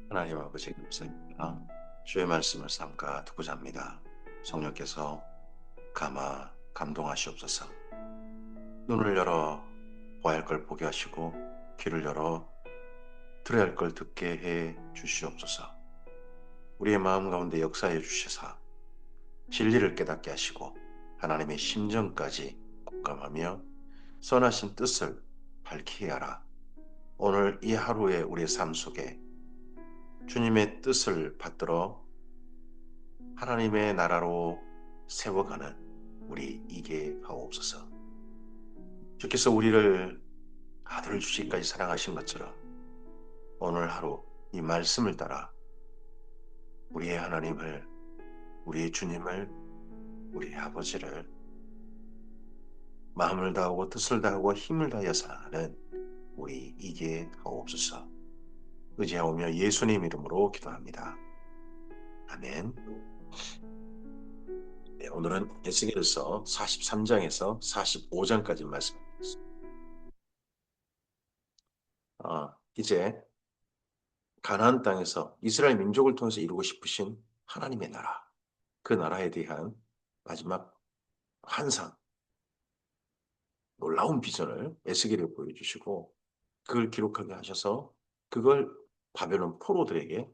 하나님 아버지 감사합니다. 주의 말씀을 삼가 듣고자 합니다. 성령께서 감화 감동하시옵소서. 눈을 열어 보아야 할 걸 보게 하시고 귀를 열어 들어야 할 걸 듣게 해 주시옵소서. 우리의 마음 가운데 역사해 주시사 진리를 깨닫게 하시고 하나님의 심정까지 공감하며 선하신 뜻을 밝히게 하라. 오늘 이 하루의 우리의 삶 속에 주님의 뜻을 받들어 하나님의 나라로 세워가는 우리 이게 하옵소서. 주께서 우리를 아들을 주시기까지 사랑하신 것처럼 오늘 하루 이 말씀을 따라 우리의 하나님을, 우리의 주님을, 우리의 아버지를 마음을 다하고 뜻을 다하고 힘을 다하여 사랑하는 우리 이게 하옵소서. 의지하오며 예수님 이름으로 기도합니다. 아멘. 네, 오늘은 에스겔서 43장에서 45장까지 말씀드리겠습니다. 이제 가나안 땅에서 이스라엘 민족을 통해서 이루고 싶으신 하나님의 나라, 그 나라에 대한 마지막 환상, 놀라운 비전을 에스겔에 보여주시고 그걸 기록하게 하셔서 그걸 바벨론 포로들에게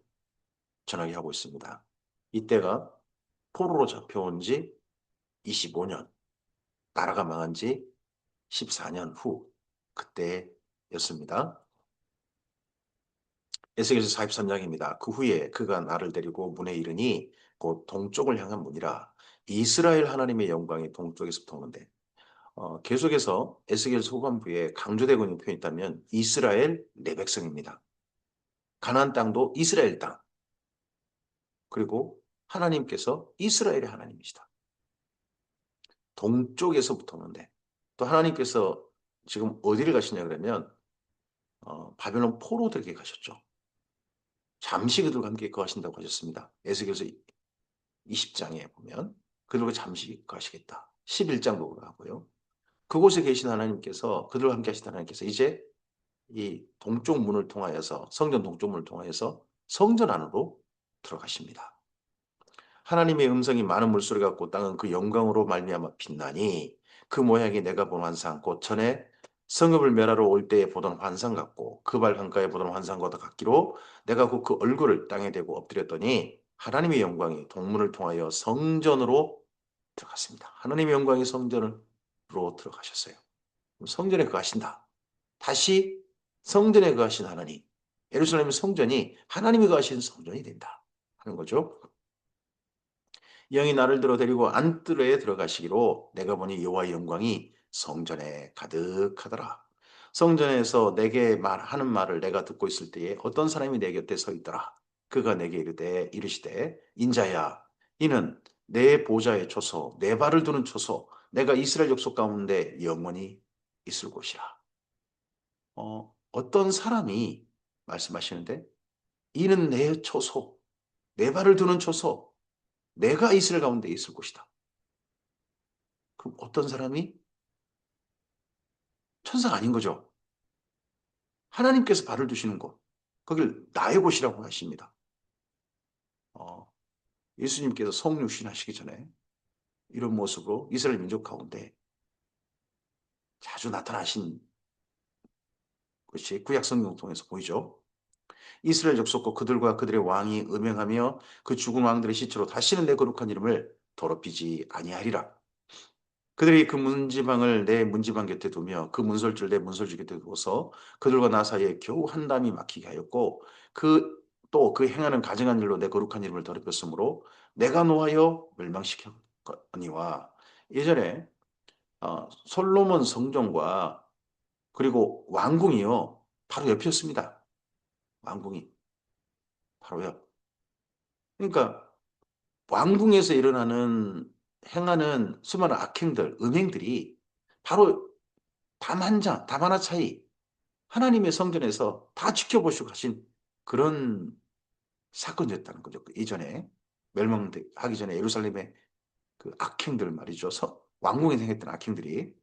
전하게 하고 있습니다. 이때가 포로로 잡혀온 지 25년, 나라가 망한 지 14년 후 그때였습니다. 에스겔서 43장입니다. 그 후에 그가 나를 데리고 문에 이르니 곧 동쪽을 향한 문이라. 이스라엘 하나님의 영광이 동쪽에서 도는데 계속해서 에스겔서 후반부에 강조되고 있는 표현이 있다면 이스라엘 내 백성입니다. 가나안 땅도 이스라엘 땅. 그리고 하나님께서 이스라엘의 하나님이시다. 동쪽에서부터 오는데 또 하나님께서 지금 어디를 가시냐 그러면 바벨론 포로들에게 가셨죠. 잠시 그들과 함께 거하신다고 하셨습니다. 에스겔서 20장에 보면 그들과 잠시 거하시겠다. 11장도 그러하고요. 그곳에 계신 하나님께서 그들과 함께 하신 하나님께서 이제 이 동쪽 문을 통하여서 성전 동쪽 문을 통하여서 성전 안으로 들어가십니다. 하나님의 음성이 많은 물소리 같고 땅은 그 영광으로 말미암아 빛나니 그 모양이 내가 본 환상 곧 전에 성읍을 멸하러 올 때에 보던 환상 같고 그 발 강가에 보던 환상과도 같기로 내가 곧 그 얼굴을 땅에 대고 엎드렸더니 하나님의 영광이 동문을 통하여 성전으로 들어갔습니다. 하나님의 영광이 성전으로 들어가셨어요. 성전에 거하신다. 다시 성전에 거하신 하나님. 예루살렘 성전이 하나님이 거하신 성전이 된다 하는 거죠. 영이 나를 들어 데리고 안뜰에 들어가시기로 내가 보니 여호와의 영광이 성전에 가득하더라. 성전에서 내게 말하는 말을 내가 듣고 있을 때에 어떤 사람이 내 곁에 서 있더라. 그가 내게 이르시되 인자야 이는 내 보좌의 초소 내 발을 두는 초소 내가 이스라엘 족속 가운데 영원히 있을 곳이라. 어떤 사람이 말씀하시는데 이는 내 초소 내 발을 두는 초소 내가 이스라엘 가운데 있을 곳이다. 그럼 어떤 사람이 천사가 아닌 거죠. 하나님께서 발을 두시는 곳, 거길 나의 곳이라고 하십니다. 어, 예수님께서 성육신 하시기 전에 이런 모습으로 이스라엘 민족 가운데 자주 나타나신 것이 구약 성경을 통해서 보이죠. 이스라엘 족속과 그들과 그들의 왕이 음행하며 그 죽은 왕들의 시체로 다시는 내 거룩한 이름을 더럽히지 아니하리라. 그들이 그 문지방을 내 문지방 곁에 두며 그 문설주를 내 문설주 곁에 두어서 그들과 나 사이에 겨우 한 담이 막히게 하였고 또 그 행하는 가증한 일로 내 거룩한 이름을 더럽혔으므로 내가 노하여 멸망시켰거니와. 예전에 솔로몬 성전과 그리고 왕궁이요 바로 옆이었습니다. 왕궁이 바로 옆. 그러니까 왕궁에서 일어나는 행하는 수많은 악행들, 음행들이 바로 담 하나 차이 하나님의 성전에서 다 지켜보시고 하신 그런 사건이었다는 거죠. 그 이전에 멸망하기 전에 예루살렘의 그 악행들 말이죠. 왕궁에 행했던 악행들이.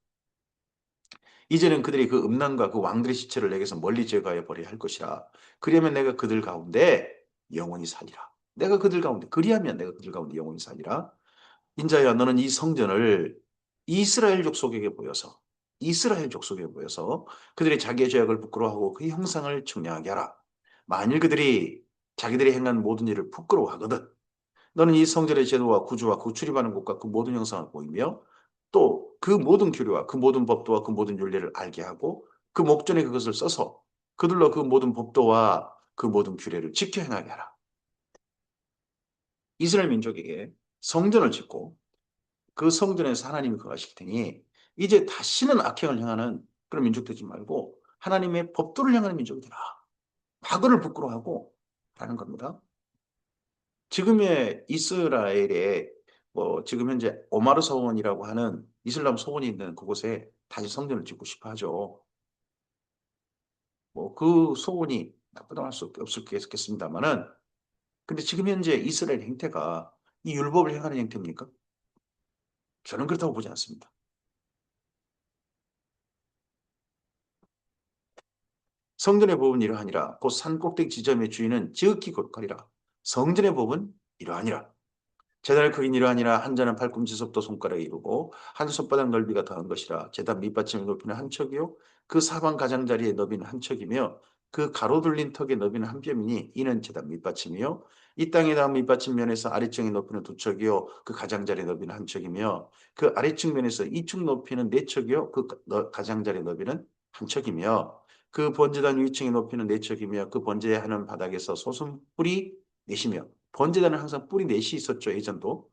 이제는 그들이 그 음란과 그 왕들의 시체를 내게서 멀리 제거하여 버려야 할 것이라. 그리하면 내가 그들 가운데 영원히 살리라. 내가 그들 가운데 그리하면 내가 그들 가운데 영원히 살리라. 인자야 너는 이 성전을 이스라엘 족속에게 보여서 이스라엘 족속에게 보여서 그들이 자기의 죄악을 부끄러워하고 그 형상을 청량하게 하라. 만일 그들이 자기들이 행한 모든 일을 부끄러워하거든 너는 이 성전의 제도와 구조와 그 출입하는 곳과 그 모든 형상을 보이며 또 그 모든 규례와 그 모든 법도와 그 모든 윤례를 알게 하고 그 목전에 그것을 써서 그들로 그 모든 법도와 그 모든 규례를 지켜 행하게 하라. 이스라엘 민족에게 성전을 짓고 그 성전에서 하나님이 거하실 테니 이제 다시는 악행을 행하는 그런 민족 되지 말고 하나님의 법도를 향하는 민족이 되라. 과거를 부끄러워하고 라는 겁니다. 지금의 이스라엘에 뭐 지금 현재 오마르 서원이라고 하는 이슬람 서원이 있는 그곳에 다시 성전을 짓고 싶어 하죠. 뭐 그 소원이 나쁘다고 할 수 없겠습니다만은 근데 지금 현재 이스라엘 행태가 이 율법을 행하는 행태입니까? 저는 그렇다고 보지 않습니다. 성전의 법은 이러하니라. 곧 산 꼭대기 지점의 주인은 지극히 곧거리라. 성전의 법은 이러하니라. 제단의 크기는 이러하니라. 한 자는 팔꿈치서부터 손가락에 이르고 한 손바닥 넓이가 더한 것이라. 제단 밑받침의 높이는 한 척이요 그 사방 가장자리의 너비는 한 척이며 그 가로 둘린 턱의 너비는 한 뼘이니 이는 제단 밑받침이요 이 땅에 닿은 밑받침 면에서 아래층의 높이는 두 척이요 그 가장자리의 너비는 한 척이며 그 아래층 면에서 이층 높이는 네 척이요 그 가장자리의 너비는 한 척이며 그 번제단 위층의 높이는 네 척이며 그 번제하는 바닥에서 솟은 뿔이 넷이며 번제단은 항상 뿔이 넷이 있었죠. 예전도.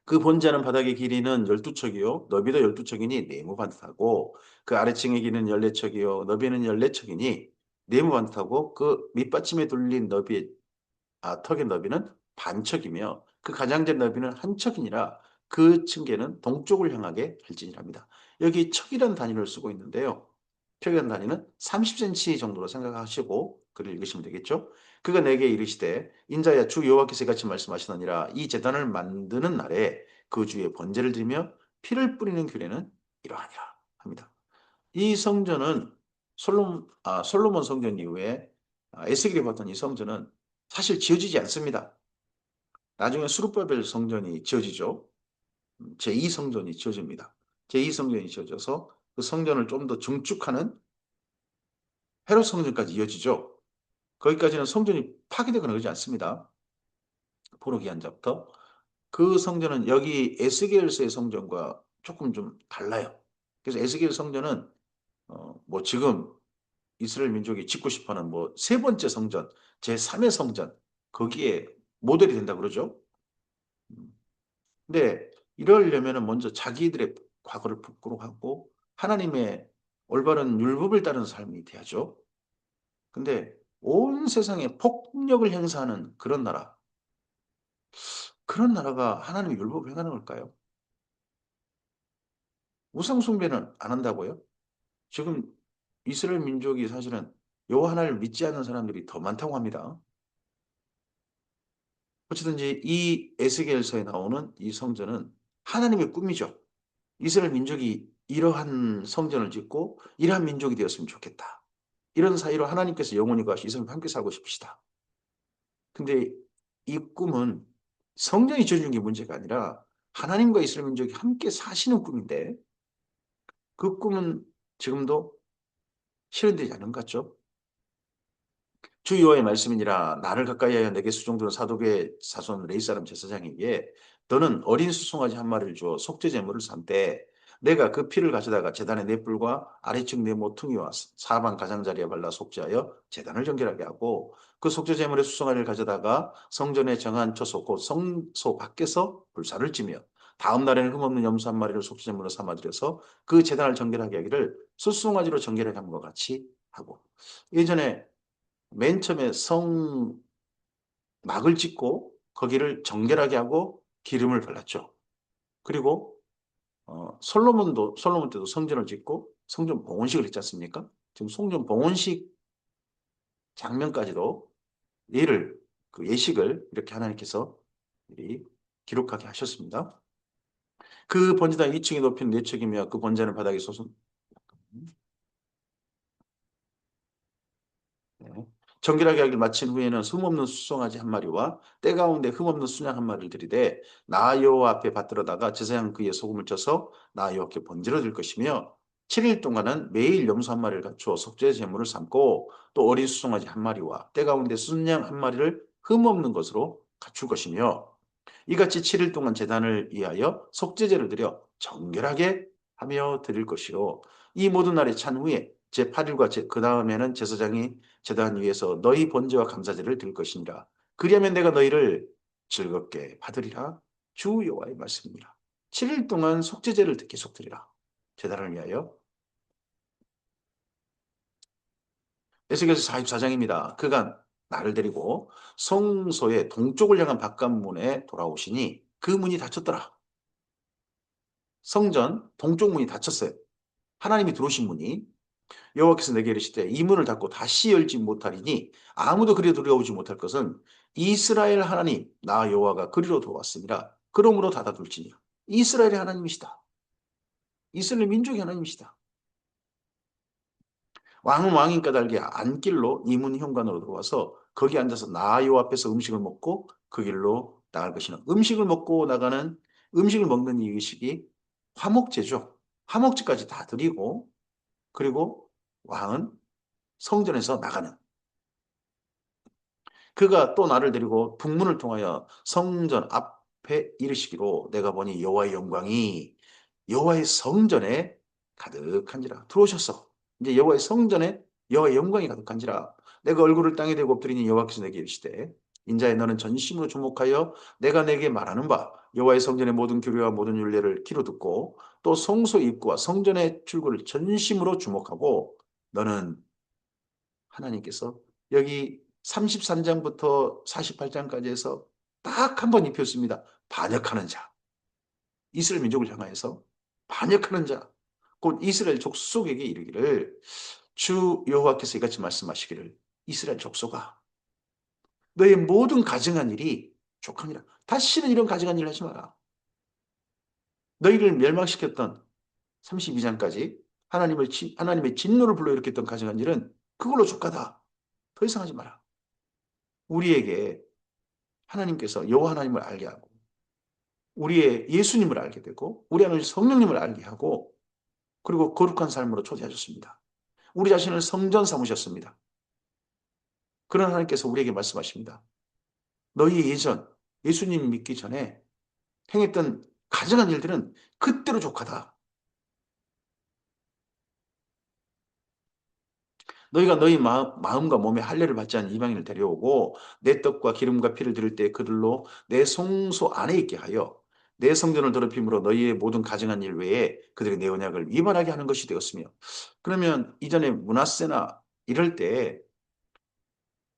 그 번제하는 바닥의 길이는 12척이요. 너비도 12척이니 네모 반듯하고 그 아래층의 길이는 14척이요. 너비는 14척이니 네모 반듯하고 그 밑받침에 둘린 너비의 턱의 너비는 반척이며 그 가장자리 너비는 한 척이니라 그 층계는 동쪽을 향하게 할지니랍니다. 여기 척이라는 단위를 쓰고 있는데요. 척이라는 단위는 30cm 정도로 생각하시고 글을 읽으시면 되겠죠. 그가 내게 이르시되 인자야 주 여호와께서 같이 말씀하시느니라 이 제단을 만드는 날에 그 주에 번제를 드리며 피를 뿌리는 규례는 이러하니라 합니다. 이 성전은 솔로몬 성전 이후에 에스겔이 봤던 이 성전은 사실 지어지지 않습니다. 나중에 수룹바벨 성전이 지어지죠. 제2성전이 지어집니다. 제2성전이 지어져서 그 성전을 좀 더 증축하는 헤롯 성전까지 이어지죠. 거기까지는 성전이 파괴되거나 그러지 않습니다. 포로 기한자부터. 그 성전은 여기 에스겔서의 성전과 조금 좀 달라요. 그래서 에스겔 성전은 뭐 지금 이스라엘 민족이 짓고 싶어하는 뭐 세 번째 성전, 제3의 성전 거기에 모델이 된다 그러죠. 음. 근데 이러려면은 먼저 자기들의 과거를 부끄러워하고 하나님의 올바른 율법을 따르는 삶이 돼야죠. 근데 온 세상에 폭력을 행사하는 그런 나라가 하나님의 율법을 행하는 걸까요? 우상 숭배는 안 한다고요? 지금 이스라엘 민족이 사실은 여호와 하나님을 믿지 않는 사람들이 더 많다고 합니다. 어쨌든지 이 에스겔서에 나오는 이 성전은 하나님의 꿈이죠. 이스라엘 민족이 이러한 성전을 짓고 이러한 민족이 되었으면 좋겠다. 이런 사이로 하나님께서 영원히 거하시 이스라엘 함께 살고 싶으시다. 근데 이 꿈은 성전이 지어준 게 문제가 아니라 하나님과 이스라엘 민족이 함께 사시는 꿈인데 그 꿈은 지금도 실현되지 않은 것 같죠? 주 여호와의 말씀이니라 나를 가까이하여 내게 수종드는 사독의 자손 레위 사람 제사장에게 너는 어린 수송아지 한 마리를 주어 속죄 제물을 삼되 내가 그 피를 가져다가 제단의 네 뿔과 아래층 네 모퉁이와 사방 가장자리에 발라 속죄하여 제단을 정결하게 하고 그 속죄 제물의 수송아지를 가져다가 성전에 정한 처소 곧 성소 밖에서 불사를 지며 다음 날에는 흠없는 염소 한 마리를 속죄 제물로 삼아들여서 그 제단을 정결하게 하기를 수송아지로 정결하게 한 것 같이 하고 예전에 맨 처음에 막을 짓고 거기를 정결하게 하고 기름을 발랐죠. 그리고 솔로몬 때도 성전을 짓고 성전 봉헌식을 했지 않습니까? 지금 성전 봉헌식 장면까지도 예를 그 예식을 이렇게 하나님께서 미리 기록하게 하셨습니다. 그 번제단 2층이 높이는 4척이며 그 번제는 바닥에 솟은 네. 정결하게 하기를 마친 후에는 흠없는 수송아지 한 마리와 때 가운데 흠없는 순양 한 마리를 들이되 나 여호와 앞에 받들어다가 제사장 그의 소금을 쳐서 나 여호와께 번제로 드릴 것이며 7일 동안은 매일 염소 한 마리를 갖추어 속죄 제물을 삼고 또 어린 수송아지 한 마리와 때 가운데 순양 한 마리를 흠없는 것으로 갖출 것이며 이같이 7일 동안 제단을 위하여 속죄제를 드려 정결하게 하며 드릴 것이요 이 모든 날이 찬 후에 제8일과 그 다음에는 제사장이 제단 위에서 너희 번제와 감사제를 드릴 것이니라. 그리하면 내가 너희를 즐겁게 받으리라. 주 여호와의 말씀이니라. 7일 동안 속죄제를 계속 드리라. 제단을 위하여. 에스겔서 44장입니다. 그가 나를 데리고 성소의 동쪽을 향한 바깥문에 돌아오시니 그 문이 닫혔더라. 성전 동쪽 문이 닫혔어요. 하나님이 들어오신 문이. 여호와께서 내게 이르시되 이 문을 닫고 다시 열지 못하리니 아무도 그리로 들어오지 못할 것은 이스라엘 하나님 나 여호와가 그리로 들어왔습니다. 그러므로 닫아둘지니라. 이스라엘의 하나님이시다. 이스라엘 민족의 하나님이시다. 왕은 왕인 까닭에 안길로 이 문 현관으로 들어와서 거기 앉아서 나 여호와 앞에서 음식을 먹고 그 길로 나갈 것이나 음식을 먹는 이 의식이 화목제죠. 화목제까지 다 드리고 그리고 왕은 성전에서 나가는 그가 또 나를 데리고 북문을 통하여 성전 앞에 이르시기로 내가 보니 여호와의 영광이 여호와의 성전에 가득한지라 들어오셨어. 이제 여호와의 성전에 여호와의 영광이 가득한지라 내가 얼굴을 땅에 대고 엎드리니 여호와께서 내게 이르시되 인자야 너는 전심으로 주목하여 내가 내게 말하는 바 여호와의 성전의 모든 규례와 모든 율례를 귀로 듣고 또 성소 입구와 성전의 출구를 전심으로 주목하고 너는 하나님께서 여기 33장부터 48장까지 해서 딱 한 번 입혔습니다. 반역하는 자. 이스라엘 민족을 향하여서 반역하는 자. 곧 이스라엘 족속에게 이르기를 주 여호와께서 이같이 말씀하시기를 이스라엘 족속아 너의 모든 가증한 일이 족하니라. 다시는 이런 가증한 일을 하지 마라. 너희를 멸망시켰던 32장까지 하나님의 진노를 불러일으켰던 가증한 일은 그걸로 족하다. 더 이상 하지 마라. 우리에게 하나님께서 여호와 하나님을 알게 하고 우리의 예수님을 알게 되고 우리 안에 성령님을 알게 하고 그리고 거룩한 삶으로 초대하셨습니다. 우리 자신을 성전 삼으셨습니다. 그런 하나님께서 우리에게 말씀하십니다. 너희 예전 예수님 믿기 전에 행했던 가증한 일들은 그때로 족하다. 너희가 너희 마음과 몸에 할례를 받지 않은 이방인을 데려오고 내 떡과 기름과 피를 드릴 때 그들로 내 성소 안에 있게 하여 내 성전을 더럽힘으로 너희의 모든 가증한 일 외에 그들의 내 언약을 위반하게 하는 것이 되었으며 그러면 이전에 므낫세나 이럴 때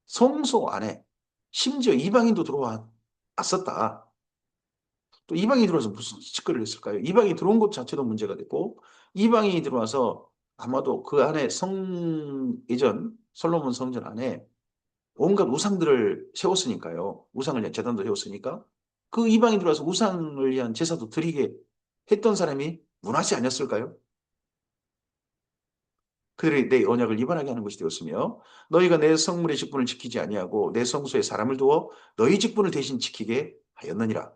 성소 안에 심지어 이방인도 들어왔었다. 또 이방인이 들어와서 무슨 짓거리를 했을까요? 이방인이 들어온 것 자체도 문제가 됐고 이방인이 들어와서 아마도 그 안에 예전 솔로몬 성전 안에 온갖 우상들을 세웠으니까요. 우상을 위한 제단도 세웠으니까 그 이방인 들어와서 우상을 위한 제사도 드리게 했던 사람이 므낫세 아니었을까요? 그들이 내 언약을 위반하게 하는 것이 되었으며 너희가 내 성물의 직분을 지키지 아니하고 내 성소에 사람을 두어 너희 직분을 대신 지키게 하였느니라.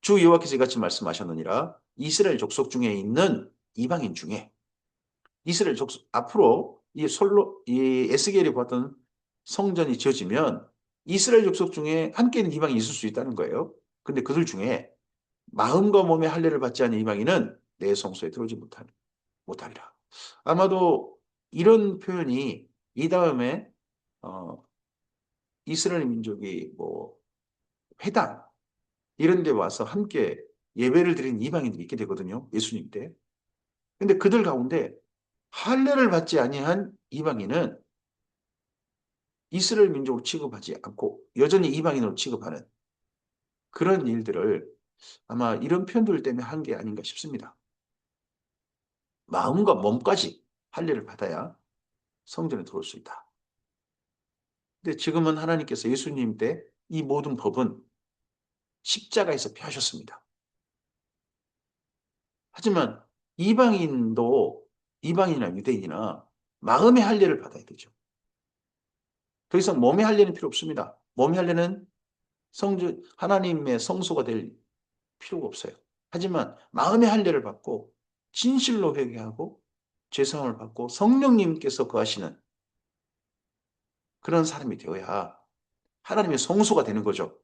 주 여호와께서 이같이 말씀하셨느니라. 이스라엘 족속 중에 있는 이방인 중에 이스라엘 족속 앞으로 이 에스겔이 봤던 성전이 지어지면 이스라엘 족속 중에 함께 있는 이방인이 있을 수 있다는 거예요. 근데 그들 중에 마음과 몸의 할례를 받지 않는 이방인은 내 성소에 들어오지 못하리라. 아마도 이런 표현이 이 다음에 어, 이스라엘 민족이 뭐 회당 이런 데 와서 함께 예배를 드린 이방인들이 있게 되거든요. 예수님 때. 근데 그들 가운데 할례를 받지 아니한 이방인은 이스라엘 민족으로 취급하지 않고 여전히 이방인으로 취급하는 그런 일들을 아마 이런 표현들 때문에 한 게 아닌가 싶습니다. 마음과 몸까지 할례를 받아야 성전에 들어올 수 있다. 근데 지금은 하나님께서 예수님 때 이 모든 법은 십자가에서 펴셨습니다. 하지만 이방인도 이방인이나 유대인이나 마음의 할례를 받아야 되죠. 더 이상 몸의 할례는 필요 없습니다. 몸의 할례는 하나님의 성소가 될 필요가 없어요. 하지만 마음의 할례를 받고 진실로 회개하고 죄사함을 받고 성령님께서 거하시는 그런 사람이 되어야 하나님의 성소가 되는 거죠.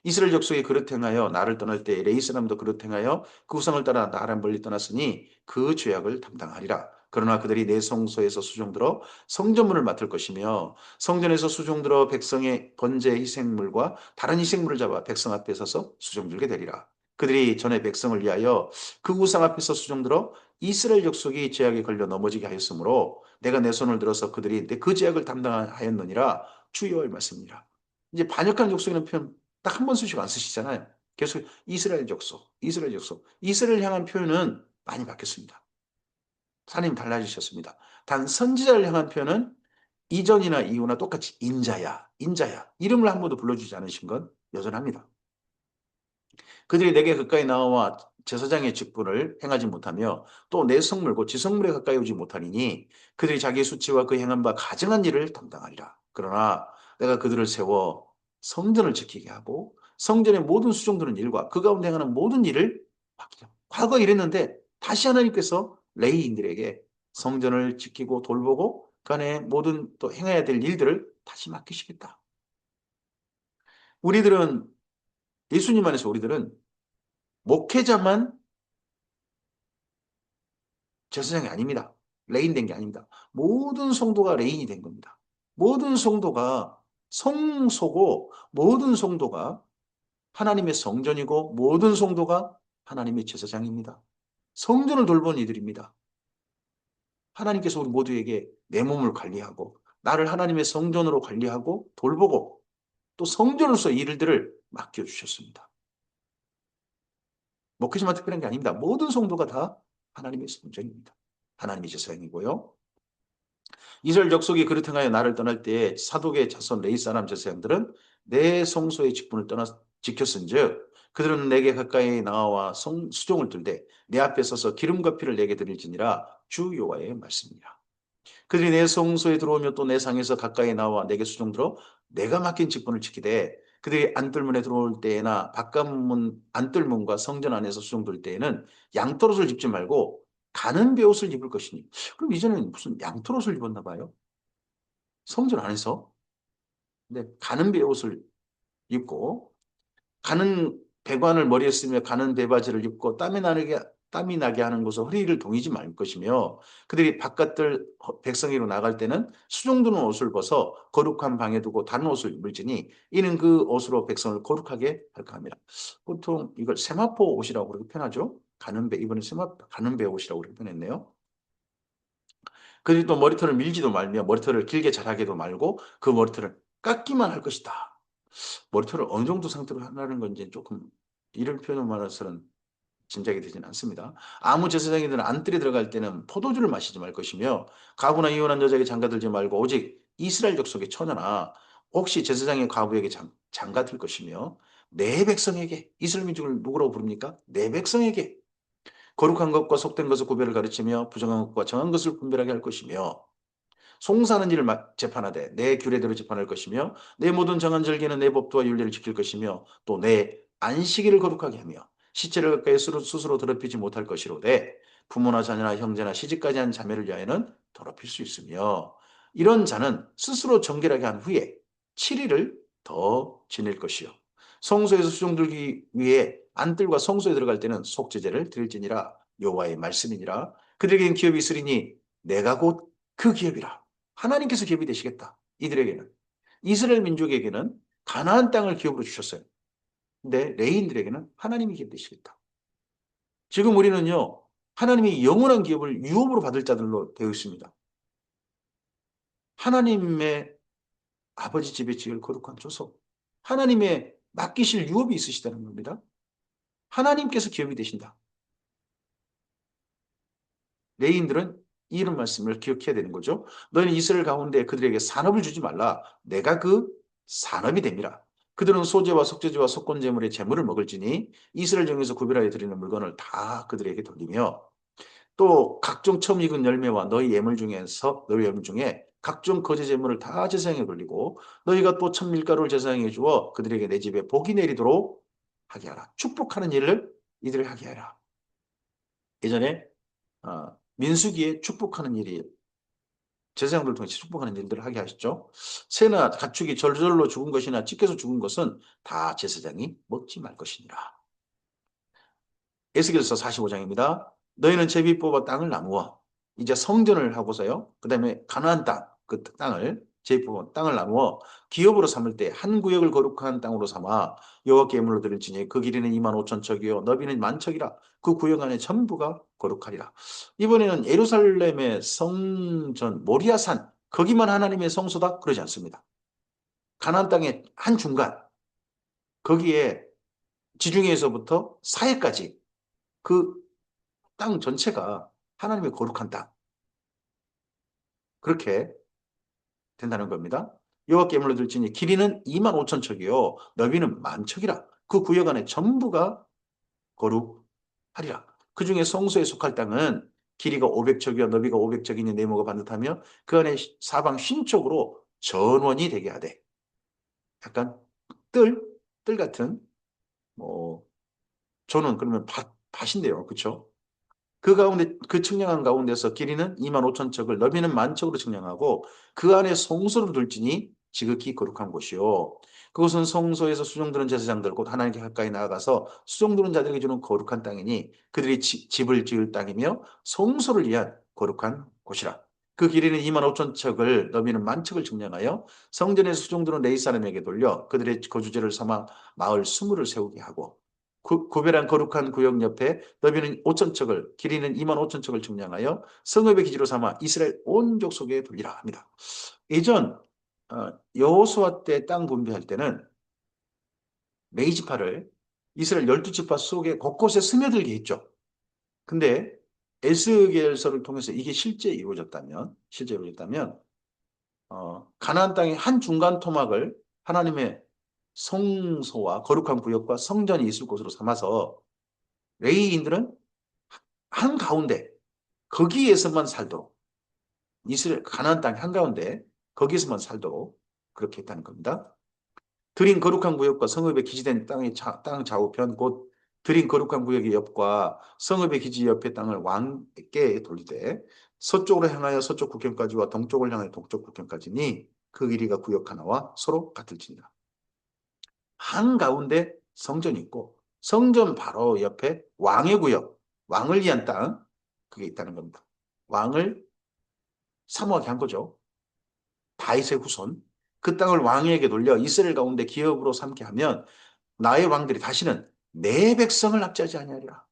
이스라엘 족속이 그릇 행하여 나를 떠날 때 레이 사람도 그릇 행하여 그 우상을 따라 나를 멀리 떠났으니 그 죄악을 담당하리라. 그러나 그들이 내 성소에서 수종들어 성전문을 맡을 것이며 성전에서 수종들어 백성의 번제 희생물과 다른 희생물을 잡아 백성 앞에 서서 수종들게 되리라. 그들이 전에 백성을 위하여 그 우상 앞에서 수종들어 이스라엘 족속이 죄악에 걸려 넘어지게 하였으므로 내가 내 손을 들어서 그들이 그 죄악을 담당하였느니라. 주 여호와의 말씀이니라. 이제 반역한 족속이라는 표현 딱 한 번 쓰시고 안 쓰시잖아요. 계속 이스라엘 족속, 이스라엘 족속. 이스라엘 향한 표현은 많이 바뀌었습니다. 하나님 달라지셨습니다. 단 선지자를 향한 표현은 이전이나 이후나 똑같이 인자야, 인자야. 이름을 한 번도 불러주지 않으신 건 여전합니다. 그들이 내게 가까이 나와 제사장의 직분을 행하지 못하며 또 내 성물 곧 지성물에 가까이 오지 못하리니 그들이 자기 수치와 그 행한 바 가증한 일을 담당하리라. 그러나 내가 그들을 세워 성전을 지키게 하고 성전의 모든 수종드는 일과 그 가운데 행하는 모든 일을 맡기라. 과거 이랬는데 다시 하나님께서 레위인들에게 성전을 지키고 돌보고 그 안에 모든 또 행해야 될 일들을 다시 맡기시겠다. 우리들은 예수님 안에서 우리들은 목회자만 제사장이 아닙니다. 레인 된 게 아닙니다. 모든 성도가 레인이 된 겁니다. 모든 성도가 성소고 모든 성도가 하나님의 성전이고 모든 성도가 하나님의 제사장입니다. 성전을 돌보는 이들입니다. 하나님께서 우리 모두에게 내 몸을 관리하고 나를 하나님의 성전으로 관리하고 돌보고 또 성전으로서 일들을 맡겨주셨습니다. 목회자만 특별한 게 아닙니다. 모든 성도가 다 하나님의 성전입니다. 하나님의 제사장이고요. 이스라엘 족속이 그릇 행하여 나를 떠날 때에 사독의 자손 레위 사람 제사장들은 내 성소의 직분을 떠나 지켰은즉 그들은 내게 가까이 나와 수종을 들되 내 앞에 서서 기름과 피를 내게 드릴지니라. 주 여호와의 말씀이니라. 그들이 내 성소에 들어오며 또 내 상에서 가까이 나와 내게 수종들어 내가 맡긴 직분을 지키되 그들이 안뜰문에 들어올 때에나 바깥문 안뜰문과 성전 안에서 수종들 때에는 양털옷을 입지 말고 가는 베옷을 입을 것이니. 그럼 이전에는 무슨 양털옷을 입었나 봐요. 성전 안에서. 근데 가는 베옷을 입고 가는 배관을 머리에 쓰며 가는 배바지를 입고 땀이 나게 하는 곳을 허리를 동이지 말 것이며 그들이 바깥들 백성이로 나갈 때는 수종드는 옷을 벗어 거룩한 방에 두고 다른 옷을 입을지니 이는 그 옷으로 백성을 거룩하게 할까 합니다. 보통 이걸 세마포 옷이라고 그렇게 표현하죠. 이번에 가는 배 옷이라고 그렇게 표현했네요. 그들이 또 머리털을 밀지도 말며 머리털을 길게 자라게도 말고 그 머리털을 깎기만 할 것이다. 머리털을 어느 정도 상태로 하라는 건지 조금 이런 표현만으로서는 짐작이 되지는 않습니다. 아무 제사장이든 안뜰에 들어갈 때는 포도주를 마시지 말 것이며 가부나 이혼한 여자에게 장가들지 말고 오직 이스라엘 족속의 처녀나 혹시 제사장의 과부에게 장가들 것이며 내 백성에게 이스라엘 민족을 누구라고 부릅니까? 내 백성에게 거룩한 것과 속된 것을 구별을 가르치며 부정한 것과 정한 것을 분별하게 할 것이며 송사하는 일을 재판하되 내 규례대로 재판할 것이며 내 모든 정한 절기는 내 법도와 윤례를 지킬 것이며 또 내 안식일을 거룩하게 하며 시체를 가까이 스스로 더럽히지 못할 것이로되 부모나 자녀나 형제나 시집까지 한 자매를 위하여는 더럽힐 수 있으며 이런 자는 스스로 정결하게 한 후에 7일을 더 지낼 것이요 성소에서 수종들기 위해 안뜰과 성소에 들어갈 때는 속죄제를 드릴지니라. 여호와의 말씀이니라. 그들에게는 기업이 있으리니 내가 곧 그 기업이라. 하나님께서 기업이 되시겠다. 이들에게는. 이스라엘 민족에게는 가나안 땅을 기업으로 주셨어요. 근데 레인들에게는 하나님이 기업 되시겠다. 지금 우리는요. 하나님이 영원한 기업을 유업으로 받을 자들로 되어 있습니다. 하나님의 아버지 집에 지을 거룩한 조속. 하나님의 맡기실 유업이 있으시다는 겁니다. 하나님께서 기업이 되신다. 레인들은 이런 말씀을 기억해야 되는 거죠. 너희는 이스라엘 가운데 그들에게 산업을 주지 말라. 내가 그 산업이 됨이라. 그들은 소재와 속죄제와 속건제물의 제물을 먹을지니 이스라엘 중에서 구별하여 드리는 물건을 다 그들에게 돌리며 또 각종 처음 익은 열매와 너희 예물 중에 각종 거제 제물을 다 제사장에 돌리고 너희가 또 천밀가루를 제사장에 주어 그들에게 내 집에 복이 내리도록 하게 하라. 축복하는 일을 이들을 하게 하라. 예전에 민수기에 축복하는 일이 제사장들을 통해 축복하는 일들을 하게 하셨죠. 새나 가축이 절절로 죽은 것이나 찢겨서 죽은 것은 다 제사장이 먹지 말 것이니라. 에스겔서 45장입니다. 너희는 제비 뽑아 땅을 나누어 이제 성전을 하고서요. 그 다음에 가나안 땅, 그 땅을 제비 뽑아 땅을 나누어 기업으로 삼을 때 한 구역을 거룩한 땅으로 삼아 여호와께 예물로 드릴지니 그 길이는 2만 5천 척이요 너비는 만 척이라. 그 구역 안에 전부가 거룩하리라. 이번에는 예루살렘의 성전 모리아산 거기만 하나님의 성소다 그러지 않습니다. 가나안 땅의 한 중간 거기에 지중해에서부터 사해까지 그 땅 전체가 하나님의 거룩한 땅. 그렇게 된다는 겁니다. 여호와께 예물로 드릴지니 길이는 2만 5천 척이요 너비는 만 척이라. 그 구역 안에 전부가 거룩하리라. 그 중에 성소에 속할 땅은 길이가 500척이요 너비가 500척이니 네모가 반듯하며 그 안에 사방 쉰쪽으로 전원이 되게 하되 약간 뜰, 뜰 같은 뭐 전원 그러면 밭인데요. 그렇죠? 그 가운데 그 측량한 가운데서 길이는 2만 5천 척을 너비는 만 척으로 측량하고 그 안에 성소를 둘지니 지극히 거룩한 곳이요. 그것은 성소에서 수종드는 제사장들 곧 하나님께 가까이 나아가서 수종드는 자들에게 주는 거룩한 땅이니 그들이 집을 지을 땅이며 성소를 위한 거룩한 곳이라. 그 길이는 2만 5천 척을 너비는 만 척을 측량하여 성전에서 수종드는 레위 사람에게 돌려 그들의 거주지를 삼아 마을 수무를 세우게 하고 구별한 거룩한 구역 옆에 너비는 5천 척을 길이는 2만 5천 척을 측량하여 성읍의 기지로 삼아 이스라엘 온 족속에 돌리라 합니다. 예전 여호수아 때 땅 분배할 때는 레위지파를 이스라엘 12지파 속에 곳곳에 스며들게 했죠. 근데 에스겔서를 통해서 이게 실제 이루어졌다면 가나안 땅의 한 중간 토막을 하나님의 성소와 거룩한 구역과 성전이 있을 곳으로 삼아서 레위인들은 한가운데 거기에서만 살도록 이스라엘 가나안 땅 한가운데 거기에서만 살도록 그렇게 했다는 겁니다. 드린 거룩한 구역과 성읍의 기지된 땅 좌우편 곧 드린 거룩한 구역의 옆과 성읍의 기지 옆의 땅을 왕께 돌리되 서쪽으로 향하여 서쪽 국경까지와 동쪽을 향하여 동쪽 국경까지니 그 길이가 구역 하나와 서로 같을지니라. 한가운데 성전이 있고 성전 바로 옆에 왕의 구역, 왕을 위한 땅 그게 있다는 겁니다. 왕을 사모하게 한 거죠. 다윗의 후손. 그 땅을 왕에게 돌려 이스라엘 가운데 기업으로 삼게 하면 나의 왕들이 다시는 내 백성을 납치하지 아니하리라.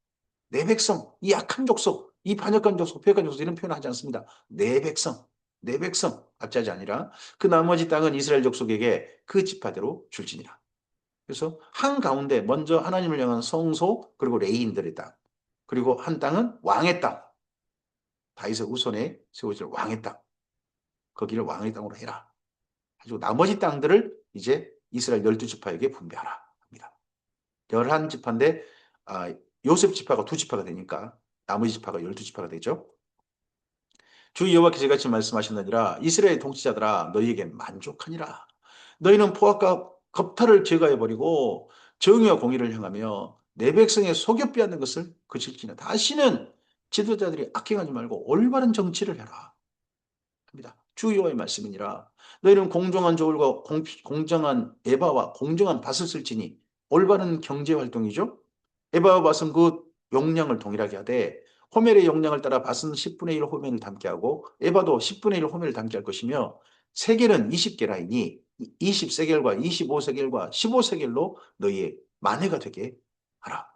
내 백성, 이 약한 족속, 이 반역한 족속, 패역한 족속 이런 표현을 하지 않습니다. 내 백성, 내 백성 납치하지 아니라 그 나머지 땅은 이스라엘 족속에게 그 지파대로 줄지니라. 그래서 한 가운데 먼저 하나님을 향한 성소 그리고 레위인들의 땅 그리고 한 땅은 왕의 땅 다윗의 후손에 세워질 왕의 땅 거기를 왕의 땅으로 해라. 가지고 나머지 땅들을 이제 이스라엘 12지파에게 분배하라 합니다. 11지파인데 요셉 지파가 2지파가 되니까 나머지 지파가 12지파가 되죠. 주 여호와께서 이같이 말씀하셨느니라 이스라엘 통치자들아 너희에게 만족하니라. 너희는 포악과 겁탈을 제거해버리고 정의와 공의를 향하며 내 백성의 속여 빼앗는 것을 그칠지니 다시는 지도자들이 악행하지 말고 올바른 정치를 해라 합니다. 주 여호와의 말씀이니라. 너희는 공정한 저울과 공정한 에바와 공정한 밭을 쓸지니 올바른 경제 활동이죠. 에바와 밭은 그 용량을 동일하게 하되 호멜의 용량을 따라 밭은 10분의 1 호멜을 담게 하고 에바도 10분의 1 호멜을 담게 할 것이며 세겔은 20게라이니 20세겔과 25세겔과 15세겔로 너희의 만회가 되게 하라.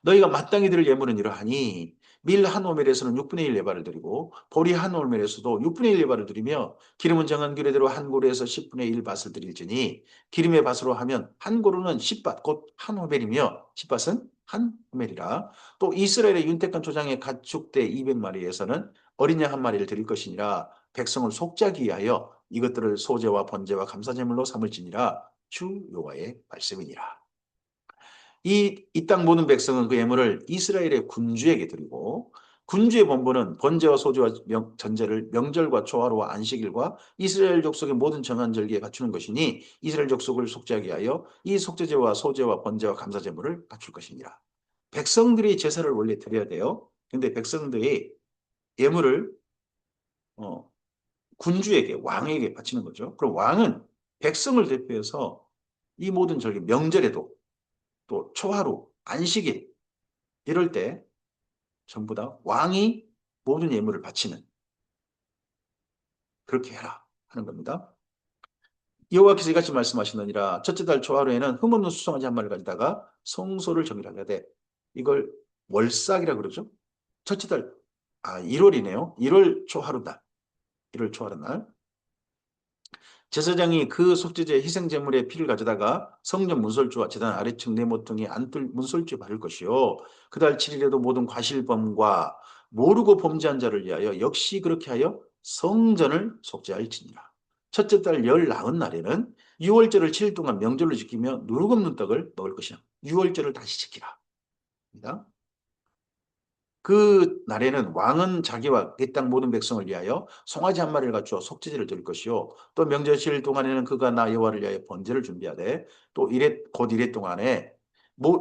너희가 마땅히 드릴 예물은 이러하니 밀 한 오멜에서는 6분의 1 예바를 드리고 보리 한 오멜에서도 6분의 1 예바를 드리며 기름은 정한 규례대로 한 고루에서 10분의 1 밭을 드릴지니 기름의 밭으로 하면 한 고루는 10밭 곧 한 오멜이며 10밭은 한 호멜이라. 또 이스라엘의 윤택한 조장의 가축대 200마리에서는 어린 양 한 마리를 드릴 것이니라. 백성을 속죄하기 위하여 이것들을 소제와 번제와 감사제물로 삼을지니라. 주 여호와의 말씀이니라. 이 땅 모든 백성은 그 예물을 이스라엘의 군주에게 드리고 군주의 본분은 번제와 소제와 전제를 명절과 초하루와 안식일과 이스라엘 족속의 모든 정한 절기에 갖추는 것이니 이스라엘 족속을 속죄하게 하여 이 속죄제와 소제와 번제와 감사제물을 갖출 것이니라. 백성들이 제사를 원래 드려야 돼요. 근데 백성들이 예물을 어, 군주에게 왕에게 바치는 거죠. 그럼 왕은 백성을 대표해서 이 모든 절기 명절에도 또 초하루 안식일 이럴 때 전부 다 왕이 모든 예물을 바치는 그렇게 해라 하는 겁니다. 여호와께서 이같이 말씀하시느니라. 첫째 달 초하루에는 흠없는 수송아지 한 마리를 가져다가 성소를 정결하게 하되 이걸 월삭이라 그러죠. 첫째 달 1월이네요. 1월 초하루 날. 1월 초하루 날. 제사장이 그 속죄제 희생제물의 피를 가져다가 성전 문설주와 제단 아래층 네모퉁이 안뜰 문설주에 바를 것이요. 그달 7일에도 모든 과실범과 모르고 범죄한 자를 위하여 역시 그렇게 하여 성전을 속죄할지니라. 첫째 달 열 나흔 날에는 유월절을 7일 동안 명절로 지키며 누룩 없는 떡을 먹을 것이야. 유월절을 다시 지키라. 그 날에는 왕은 자기와 그 땅 모든 백성을 위하여 송아지 한 마리를 갖추어 속죄제를 드릴 것이요. 또 명절칠 동안에는 그가 나 여호와를 위하여 번제를 준비하되 또 곧 이래 동안에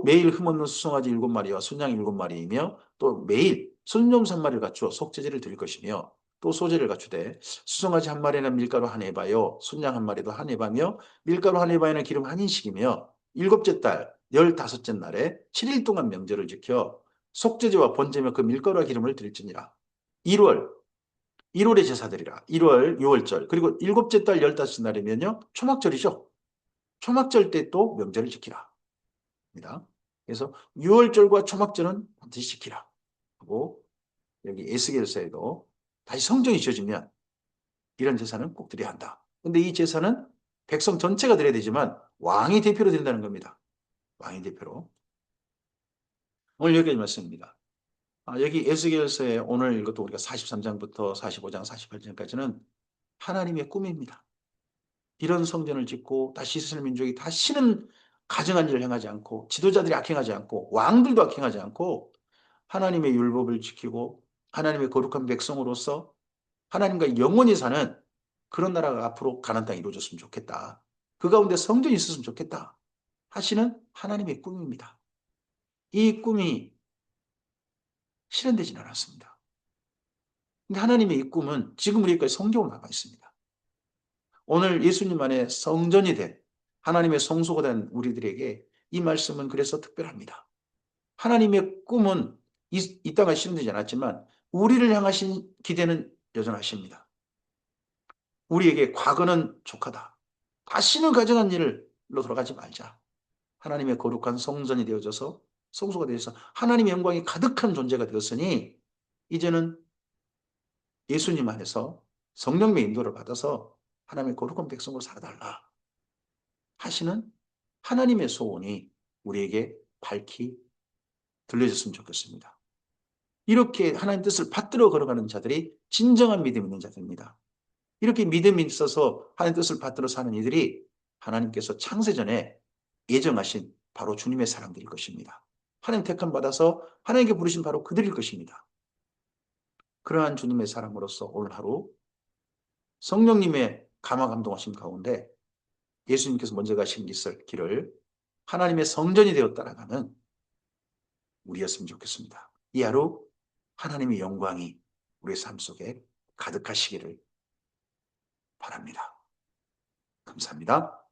매일 흠없는 수송아지 7마리와 순양 7마리이며 또 매일 순놈 3마리를 갖추어 속죄제를 드릴 것이며 또 소제를 갖추되 수송아지 한 마리는 밀가루 한 에바요 순양 한 마리도 한 에바며 밀가루 한 에바에는 기름 한 인씩이며 일곱째 달 15째 날에 7일 동안 명절을 지켜 속죄제와 번제며 그 밀가루와 기름을 드릴지니라. 1월, 1월에 제사드리라. 1월, 6월절. 그리고 일곱째 달 15째 날이면요. 초막절이죠. 초막절 때 또 명절을 지키라. 입니다. 그래서 6월절과 초막절은 반드시 지키라. 하고 여기 에스겔서에도 다시 성전이 지어지면 이런 제사는 꼭 드려야 한다. 근데 이 제사는 백성 전체가 드려야 되지만 왕이 대표로 드린다는 겁니다. 왕이 대표로. 오늘 여기까지 말씀입니다. 여기 에스겔서에 오늘 읽었던 우리가 43장부터 45장, 48장까지는 하나님의 꿈입니다. 이런 성전을 짓고 다시 이스라엘 민족이 다시는 가증한 일을 행하지 않고 지도자들이 악행하지 않고 왕들도 악행하지 않고 하나님의 율법을 지키고 하나님의 거룩한 백성으로서 하나님과 영원히 사는 그런 나라가 앞으로 가나안 땅에 이루어졌으면 좋겠다. 그 가운데 성전이 있었으면 좋겠다. 하시는 하나님의 꿈입니다. 이 꿈이 실현되지는 않았습니다. 근데 하나님의 이 꿈은 지금 우리에게 성경으로 남아 있습니다. 오늘 예수님 안에 성전이 된 하나님의 성소가 된 우리들에게 이 말씀은 그래서 특별합니다. 하나님의 꿈은 이 땅에 실현되지 않았지만 우리를 향하신 기대는 여전하십니다. 우리에게 과거는 족하다. 다시는 가증한 일로 돌아가지 말자. 하나님의 거룩한 성전이 되어져서 성소가 되어서 하나님의 영광이 가득한 존재가 되었으니 이제는 예수님 안에서 성령의 인도를 받아서 하나님의 거룩한 백성으로 살아달라 하시는 하나님의 소원이 우리에게 밝히 들려졌으면 좋겠습니다. 이렇게 하나님 뜻을 받들어 걸어가는 자들이 진정한 믿음 있는 자들입니다. 이렇게 믿음이 있어서 하나님 뜻을 받들어 사는 이들이 하나님께서 창세전에 예정하신 바로 주님의 사람들일 것입니다. 하나님 택함 받아서 하나님께 부르신 바로 그들일 것입니다. 그러한 주님의 사람으로서 오늘 하루 성령님의 감화 감동하심 가운데 예수님께서 먼저 가신 길을 하나님의 성전이 되어 따라가는 우리였으면 좋겠습니다. 이 하루 하나님의 영광이 우리의 삶 속에 가득하시기를 바랍니다. 감사합니다.